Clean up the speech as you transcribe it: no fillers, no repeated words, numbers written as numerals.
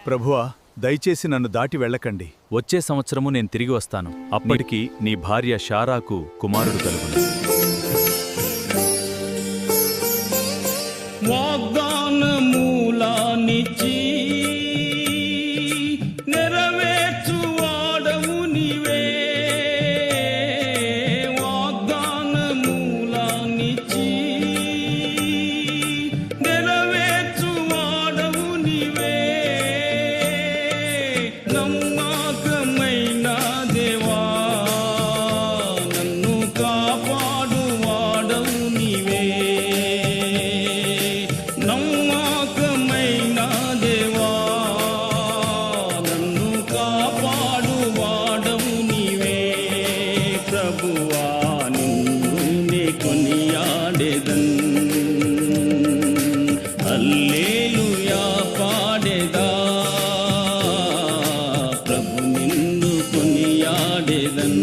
ప్రభువా, దయచేసి నన్ను దాటి వెళ్ళకండి. వచ్చే సంవత్సరము నేను తిరిగి వస్తాను. అప్పటికి నీ భార్య శారాకు కుమారుడు కలుగును. వాగ్దానమూలానిచ్చి నెరవేర్చువాడవు నీవే. వాగ్దానమూలానిచ్చి నెరవేర్చువాడవు నీవే. నమ్మకమైన దేవా, నన్ను కాపాడువాడవు నీవే. నమ్మకమైన దేవా, నన్ను కాపాడువాడవు నీవే. ప్రభువా, నిన్ను కొనియాడెదన్, హల్లెలూయా పాడెదా. ప్రభు నిన్ను కొనియాడెదన్.